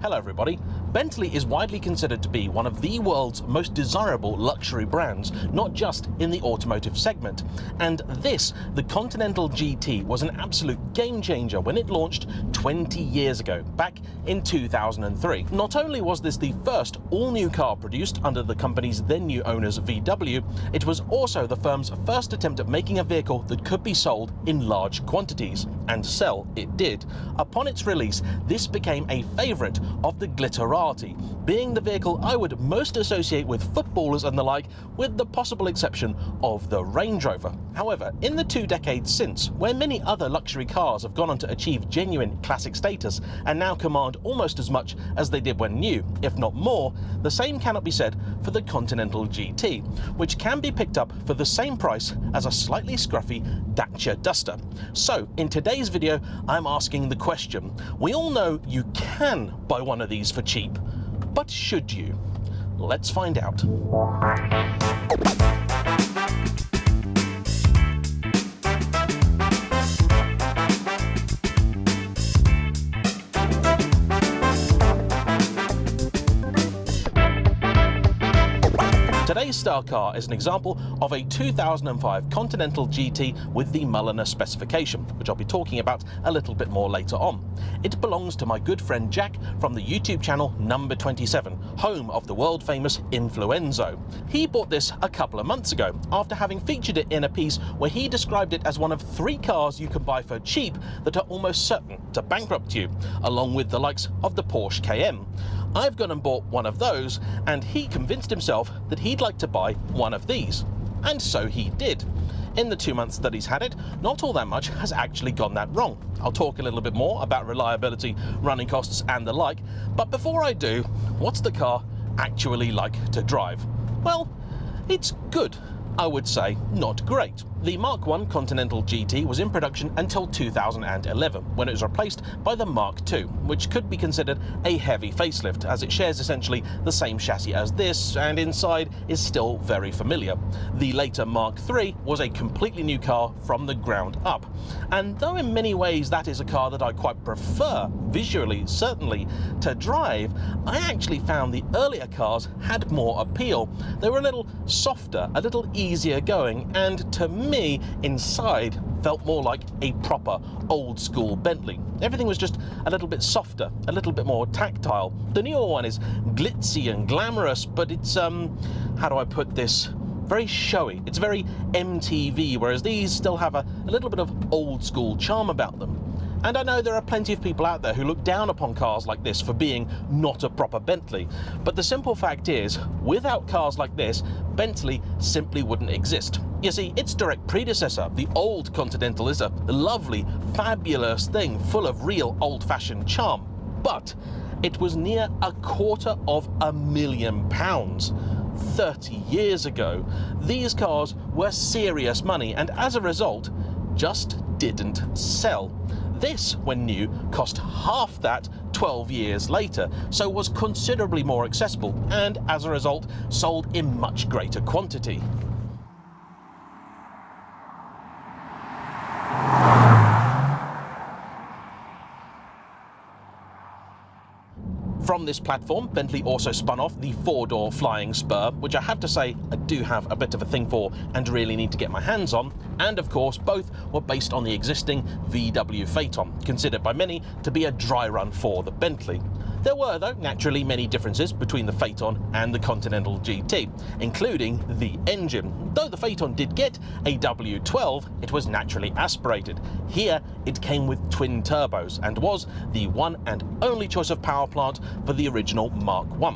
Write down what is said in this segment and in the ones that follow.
Hello everybody. Bentley is widely considered to be one of the world's most desirable luxury brands, not just in the automotive segment. And this, the Continental GT, was an absolute game changer when it launched 20 years ago, back in 2003. Not only was this the first all-new car produced under the company's then new owners VW, it was also the firm's first attempt at making a vehicle that could be sold in large quantities. And sell it did. Upon its release, this became a favourite of the glitterati, being the vehicle I would most associate with footballers and the like, with the possible exception of the Range Rover. However, in the 2 decades since, where many other luxury cars have gone on to achieve genuine classic status and now command almost as much as they did when new, if not more, the same cannot be said for the Continental GT, which can be picked up for the same price as a slightly scruffy Dacia Duster. So, in today's video, I'm asking the question: we all know you can buy one of these for cheap, but should you? Let's find out. Today's star car is an example of a 2005 Continental GT with the Mulliner specification, which I'll be talking about a little bit more later on. It belongs to my good friend Jack from the YouTube channel Number 27, home of the world-famous Influenzo. He bought this a couple of months ago, after having featured it in a piece where he described it as one of 3 cars you can buy for cheap that are almost certain to bankrupt you, along with the likes of the Porsche Cayenne. I've gone and bought one of those, and he convinced himself that he'd like to buy one of these. And so he did. In the 2 months that he's had it, not all that much has actually gone that wrong. I'll talk a little bit more about reliability, running costs and the like, but before I do, what's the car actually like to drive? Well, it's good. I would say not great. The Mark I Continental GT was in production until 2011, when it was replaced by the Mark II, which could be considered a heavy facelift, as it shares essentially the same chassis as this, and inside is still very familiar. The later Mark III was a completely new car from the ground up, and though in many ways that is a car that I quite prefer, visually certainly, to drive, I actually found the earlier cars had more appeal. They were a little softer, a little easier going, and to me, inside felt more like a proper old school Bentley. Everything was just a little bit softer, a little bit more tactile. The newer one is glitzy and glamorous, but it's, how do I put this? Very showy. It's very MTV, whereas these still have a little bit of old school charm about them. And I know there are plenty of people out there who look down upon cars like this for being not a proper Bentley. But the simple fact is, without cars like this, Bentley simply wouldn't exist. You see, its direct predecessor, the old Continental, is a lovely, fabulous thing full of real old-fashioned charm. But it was near £250,000. 30 years ago. These cars were serious money, and as a result, just didn't sell. This, when new, cost half that 12 years later, so was considerably more accessible, and as a result, sold in much greater quantity. From this platform, Bentley also spun off the 4-door Flying Spur, which I have to say I do have a bit of a thing for and really need to get my hands on, and of course both were based on the existing VW Phaeton, considered by many to be a dry run for the Bentley. There were, though, naturally many differences between the Phaeton and the Continental GT, including the engine. Though the Phaeton did get a W12, it was naturally aspirated. Here, it came with twin turbos and was the one and only choice of power plant for the original Mark I.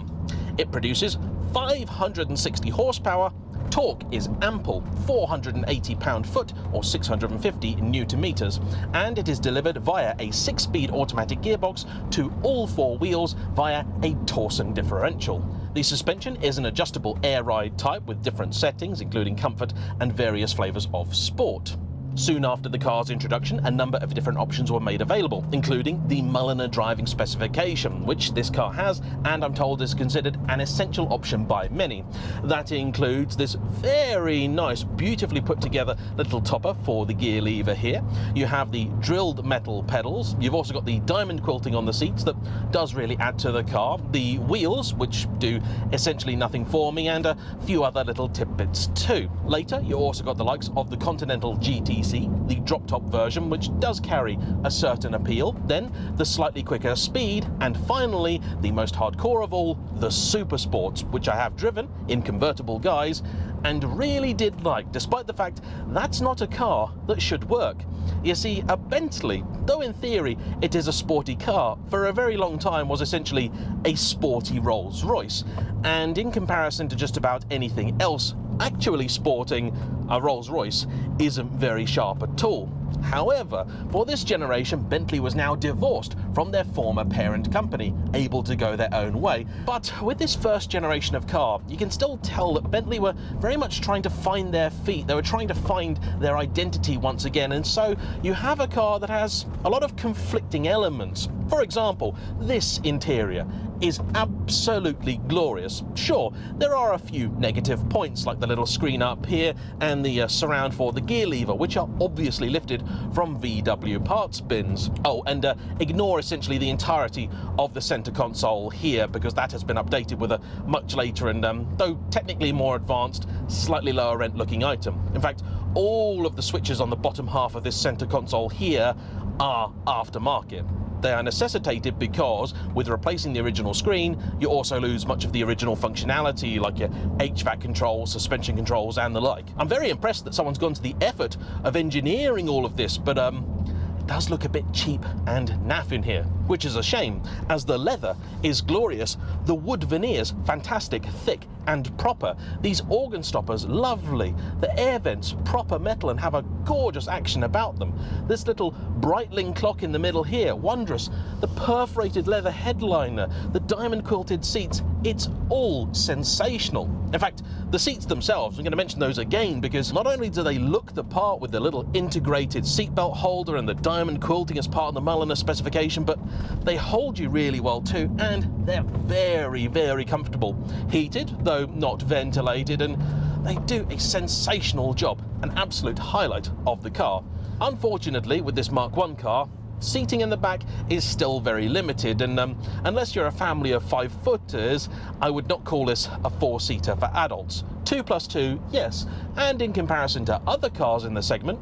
It produces 560 horsepower, torque is ample, 480 pound-foot or 650 Nm, and it is delivered via a 6-speed automatic gearbox to all 4 wheels via a Torsen differential. The suspension is an adjustable air ride type with different settings, including comfort and various flavours of sport. Soon after the car's introduction, a number of different options were made available, including the Mulliner driving specification, which this car has, and I'm told is considered an essential option by many. That includes this very nice, beautifully put together little topper for the gear lever here. You have the drilled metal pedals. You've also got the diamond quilting on the seats that does really add to the car. The wheels, which do essentially nothing for me, and a few other little tidbits too. Later, you also got the likes of the Continental GTC, the drop-top version, which does carry a certain appeal, then the slightly quicker speed, and finally, the most hardcore of all, the Super Sports, which I have driven in convertible guise and really did like, despite the fact that's not a car that should work. You see, a Bentley, though in theory it is a sporty car, for a very long time was essentially a sporty Rolls-Royce, and in comparison to just about anything else actually sporting, a Rolls-Royce isn't very sharp at all. However, for this generation, Bentley was now divorced from their former parent company, able to go their own way. But with this first generation of car, you can still tell that Bentley were very much trying to find their feet. They were trying to find their identity once again, and so you have a car that has a lot of conflicting elements. For example, this interior is absolutely glorious. Sure, there are a few negative points, like the little screen up here and the surround for the gear lever, which are obviously lifted from VW parts bins. Oh, and ignore essentially the entirety of the center console here, because that has been updated with a much later and, though technically more advanced, slightly lower rent looking item. In fact, all of the switches on the bottom half of this center console here are aftermarket. They are necessitated because, with replacing the original screen, you also lose much of the original functionality, like your HVAC controls, suspension controls, and the like. I'm very impressed that someone's gone to the effort of engineering all of this, but it does look a bit cheap and naff in here, which is a shame, as the leather is glorious, the wood veneers fantastic, thick and proper, these organ stoppers lovely, the air vents proper metal and have a gorgeous action about them, this little Breitling clock in the middle here, wondrous, the perforated leather headliner, the diamond quilted seats, it's all sensational. In fact, the seats themselves, I'm going to mention those again, because not only do they look the part with the little integrated seatbelt holder and the diamond quilting as part of the Mulliner specification, but they hold you really well too, and they're very, very comfortable. Heated, though not ventilated, and they do a sensational job, an absolute highlight of the car. Unfortunately, with this Mark I car, seating in the back is still very limited, and unless you're a family of 5-footers, I would not call this a 4-seater for adults. 2+2, yes, and in comparison to other cars in the segment,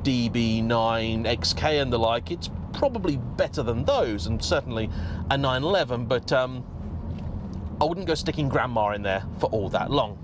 DB9, XK and the like, it's probably better than those, and certainly a 911, but I wouldn't go sticking grandma in there for all that long.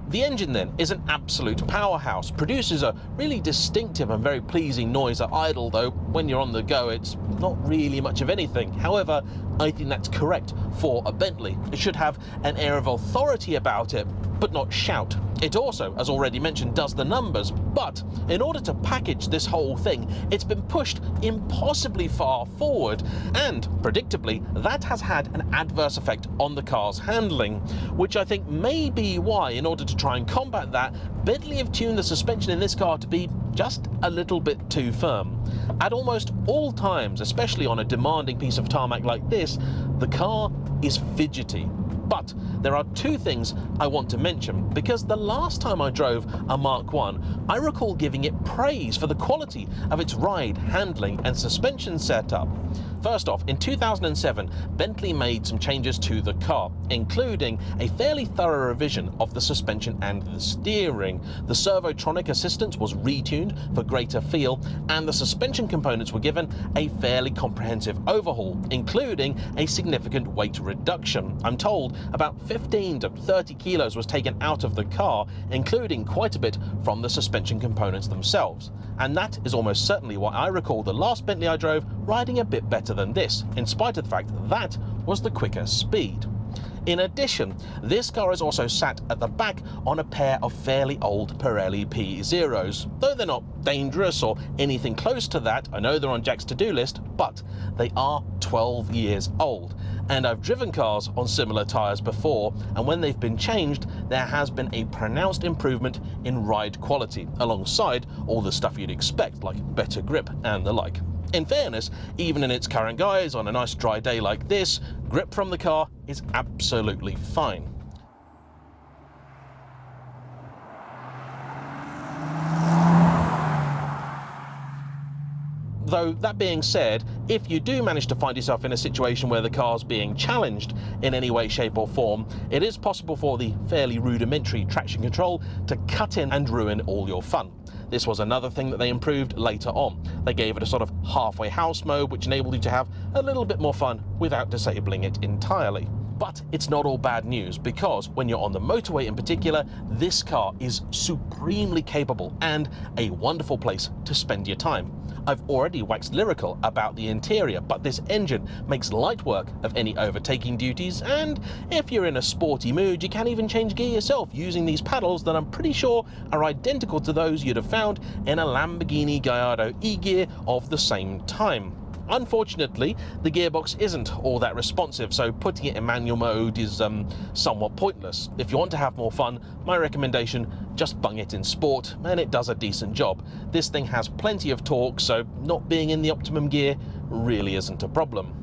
The engine then is an absolute powerhouse, produces a really distinctive and very pleasing noise at idle, though when you're on the go it's not really much of anything. However, I think that's correct for a Bentley. It should have an air of authority about it, but not shout. It also, as already mentioned, does the numbers, but in order to package this whole thing, it's been pushed impossibly far forward, and predictably, that has had an adverse effect on the car's handling, which I think may be why, in order to try and combat that, Bentley have tuned the suspension in this car to be just a little bit too firm. At almost all times, especially on a demanding piece of tarmac like this, the car is fidgety. But there are two things I want to mention, because the last time I drove a Mark I recall giving it praise for the quality of its ride, handling and suspension setup. First off, in 2007, Bentley made some changes to the car, including a fairly thorough revision of the suspension and the steering. The Servotronic assistance was retuned for greater feel, and the suspension components were given a fairly comprehensive overhaul, including a significant weight reduction. I'm told about 15 to 30 kilos was taken out of the car, including quite a bit from the suspension components themselves. And that is almost certainly why I recall the last Bentley I drove riding a bit better than this, in spite of the fact that was the quicker speed. In addition, this car is also sat at the back on a pair of fairly old Pirelli P0s. Though they're not dangerous or anything close to that, I know they're on Jack's to-do list, but they are 12 years old. And I've driven cars on similar tyres before, and when they've been changed, there has been a pronounced improvement in ride quality, alongside all the stuff you'd expect, like better grip and the like. In fairness, even in its current guise, on a nice dry day like this, grip from the car is absolutely fine. Though, that being said, if you do manage to find yourself in a situation where the car's being challenged in any way, shape or form, it is possible for the fairly rudimentary traction control to cut in and ruin all your fun. This was another thing that they improved later on. They gave it a sort of halfway house mode, which enabled you to have a little bit more fun without disabling it entirely. But it's not all bad news, because when you're on the motorway in particular, this car is supremely capable and a wonderful place to spend your time. I've already waxed lyrical about the interior, but this engine makes light work of any overtaking duties, and if you're in a sporty mood, you can even change gear yourself using these paddles that I'm pretty sure are identical to those you'd have found in a Lamborghini Gallardo E-Gear of the same time. Unfortunately, the gearbox isn't all that responsive, so putting it in manual mode is somewhat pointless. If you want to have more fun, my recommendation, just bung it in sport, and it does a decent job. This thing has plenty of torque, so not being in the optimum gear really isn't a problem.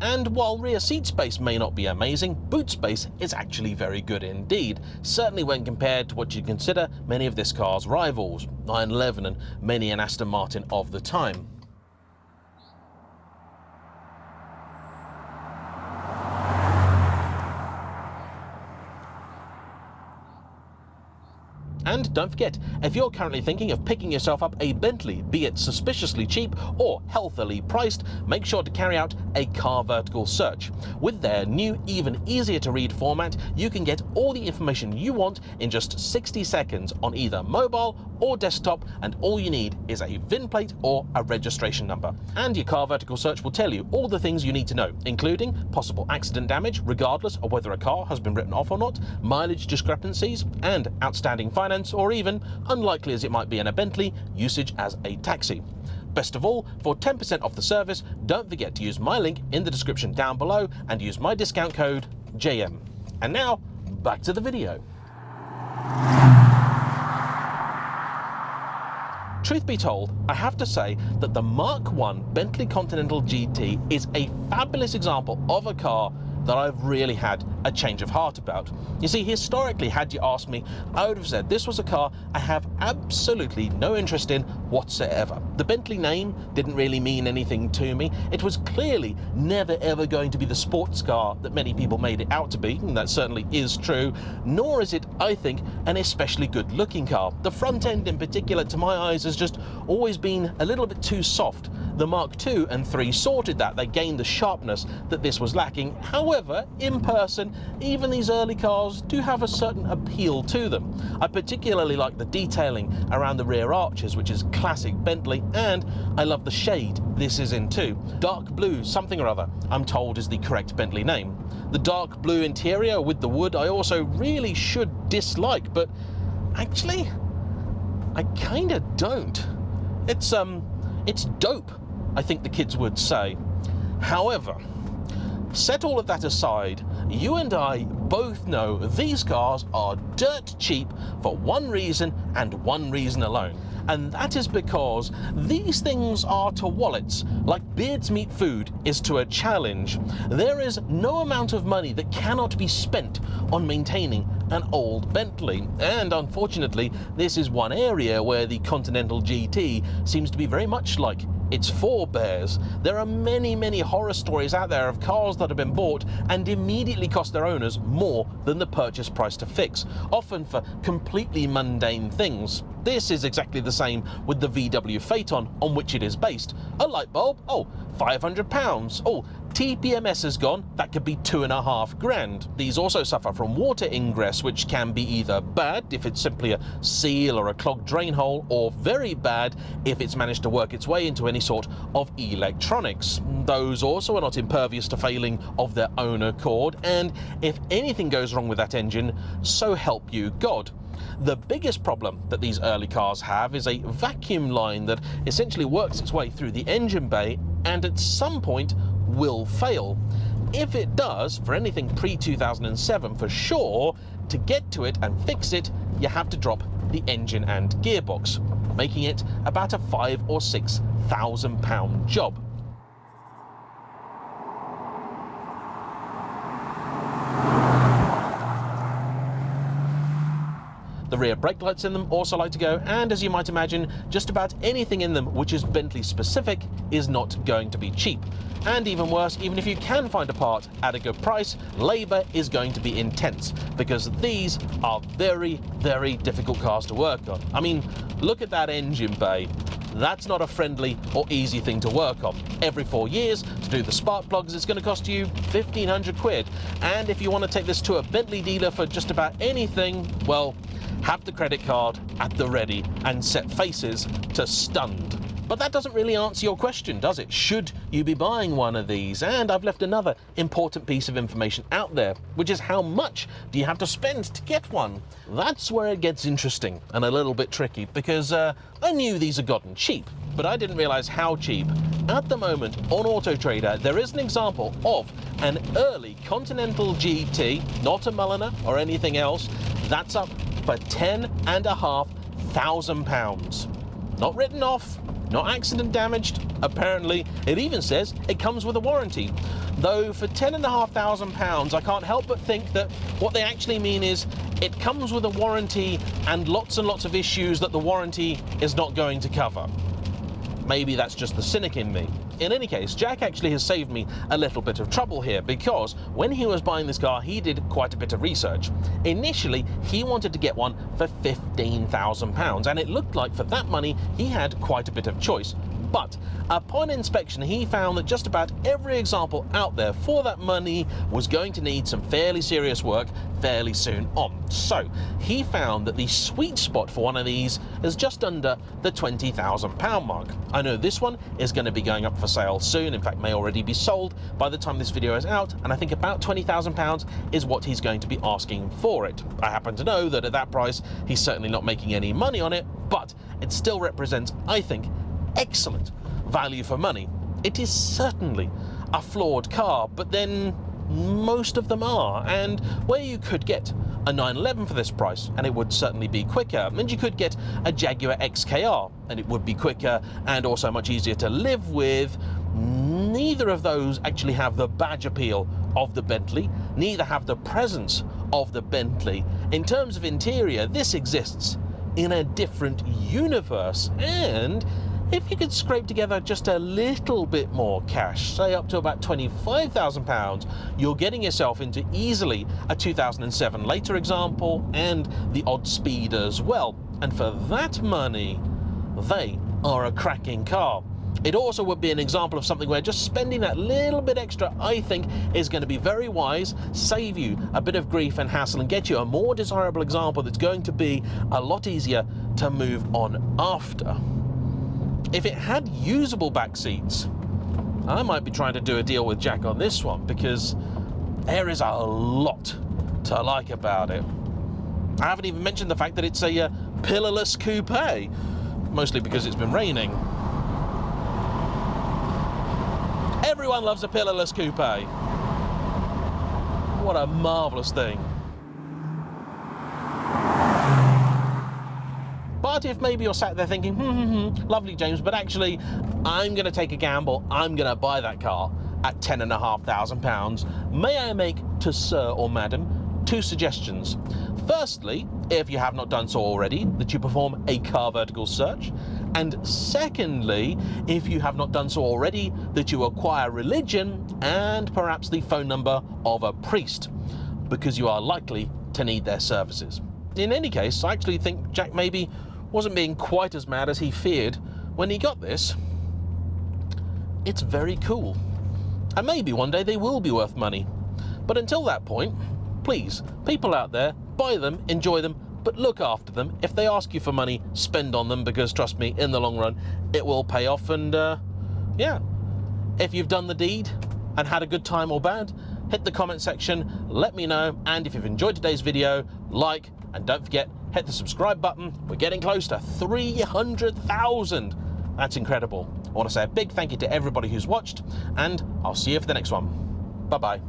And while rear seat space may not be amazing, boot space is actually very good indeed, certainly when compared to what you consider many of this car's rivals, 911 and many an Aston Martin of the time. And don't forget, if you're currently thinking of picking yourself up a Bentley, be it suspiciously cheap or healthily priced, make sure to carry out a CarVertical search. With their new, even easier to read format, you can get all the information you want in just 60 seconds on either mobile or desktop, and all you need is a VIN plate or a registration number. And your CarVertical search will tell you all the things you need to know, including possible accident damage, regardless of whether a car has been written off or not, mileage discrepancies, and outstanding finance, or even, unlikely as it might be in a Bentley, usage as a taxi. Best of all, for 10% off the service, don't forget to use my link in the description down below and use my discount code JAYEMM. And now, back to the video. Truth be told, I have to say that the Mark I Bentley Continental GT is a fabulous example of a car that I've really had a change of heart about. You see, historically, had you asked me, I would have said this was a car I have absolutely no interest in whatsoever. The Bentley name didn't really mean anything to me. It was clearly never ever going to be the sports car that many people made it out to be, and that certainly is true, nor is it, I think, an especially good looking car. The front end in particular, to my eyes, has just always been a little bit too soft. The Mark II and III sorted that. They gained the sharpness that this was lacking. However, in person, even these early cars do have a certain appeal to them. I particularly like the detailing around the rear arches, which is classic Bentley, and I love the shade this is in too. Dark blue something or other, I'm told, is the correct Bentley name. The dark blue interior with the wood I also really should dislike, but actually, I kinda don't. It's dope, I think the kids would say. However, set all of that aside, you and I both know these cars are dirt cheap for one reason and one reason alone. And that is because these things are to wallets like beards meet food is to a challenge. There is no amount of money that cannot be spent on maintaining an old Bentley, and unfortunately this is one area where the Continental GT seems to be very much like its forebears. There are many horror stories out there of cars that have been bought and immediately cost their owners more than the purchase price to fix, often for completely mundane things. This is exactly the same with the VW Phaeton on which it is based. A light bulb? Oh, £500. Oh, TPMS is gone, that could be $2,500. These also suffer from water ingress, which can be either bad if it's simply a seal or a clogged drain hole, or very bad if it's managed to work its way into any sort of electronics. Those also are not impervious to failing of their own accord, and if anything goes wrong with that engine, so help you God. The biggest problem that these early cars have is a vacuum line that essentially works its way through the engine bay and at some point will fail. If it does, for anything pre-2007 for sure, to get to it and fix it, you have to drop the engine and gearbox, making it about a £5,000 or £6,000 job. The rear brake lights in them also like to go, and as you might imagine, just about anything in them which is Bentley specific is not going to be cheap. And even worse, even if you can find a part at a good price, labour is going to be intense, because these are very, very difficult cars to work on. I mean, look at that engine bay. That's not a friendly or easy thing to work on. Every 4 years, to do the spark plugs, it's going to cost you 1,500 quid. And if you want to take this to a Bentley dealer for just about anything, well, have the credit card at the ready and set faces to stunned. But that doesn't really answer your question, does it? Should you be buying one of these? And I've left another important piece of information out there, which is how much do you have to spend to get one? That's where it gets interesting and a little bit tricky, because I knew these had gotten cheap, but I didn't realize how cheap. At the moment on Auto Trader, there is an example of an early Continental GT, not a Mulliner or anything else, that's up for £10,500. Not written off, not accident damaged. Apparently, it even says it comes with a warranty. Though for £10,500, I can't help but think that what they actually mean is it comes with a warranty and lots of issues that the warranty is not going to cover. Maybe that's just the cynic in me. In any case, Jack actually has saved me a little bit of trouble here, because when he was buying this car, he did quite a bit of research. Initially, he wanted to get one for £15,000, and it looked like for that money, he had quite a bit of choice. But upon inspection, he found that just about every example out there for that money was going to need some fairly serious work fairly soon on. So he found that the sweet spot for one of these is just under the £20,000 mark. I know this one is going to be going up for sale soon, in fact may already be sold by the time this video is out, and I think about £20,000 is what he's going to be asking for it. I happen to know that at that price he's certainly not making any money on it, but it still represents, I think, excellent value for money. It is certainly a flawed car, but then most of them are, and where you could get a 911 for this price and it would certainly be quicker, and you could get a Jaguar XKR and it would be quicker and also much easier to live with, neither of those actually have the badge appeal of the Bentley, neither have the presence of the Bentley. In terms of interior, this exists in a different universe, and if you could scrape together just a little bit more cash, say up to about £25,000, you're getting yourself into easily a 2007 later example and the odd speed as well. And for that money, they are a cracking car. It also would be an example of something where just spending that little bit extra, I think, is going to be very wise, save you a bit of grief and hassle, and get you a more desirable example that's going to be a lot easier to move on after. If it had usable back seats, I might be trying to do a deal with Jack on this one, because there is a lot to like about it. I haven't even mentioned the fact that it's a pillarless coupe, mostly because it's been raining. Everyone loves a pillarless coupe. What a marvellous thing. But if maybe you're sat there thinking, lovely James, but actually I'm going to take a gamble, I'm going to buy that car at £10,500, may I make to sir or madam 2 suggestions. Firstly, if you have not done so already, that you perform a CarVertical search. And secondly, if you have not done so already, that you acquire religion and perhaps the phone number of a priest, because you are likely to need their services. In any case, I actually think Jack maybe wasn't being quite as mad as he feared when he got this. It's very cool. And maybe one day they will be worth money. But until that point, please, people out there, buy them, enjoy them, but look after them. If they ask you for money, spend on them, because trust me, in the long run, it will pay off. And yeah, if you've done the deed and had a good time or bad, hit the comment section, let me know. And if you've enjoyed today's video, like, and don't forget, hit the subscribe button. We're getting close to 300,000. That's incredible. I want to say a big thank you to everybody who's watched, and I'll see you for the next one. Bye-bye.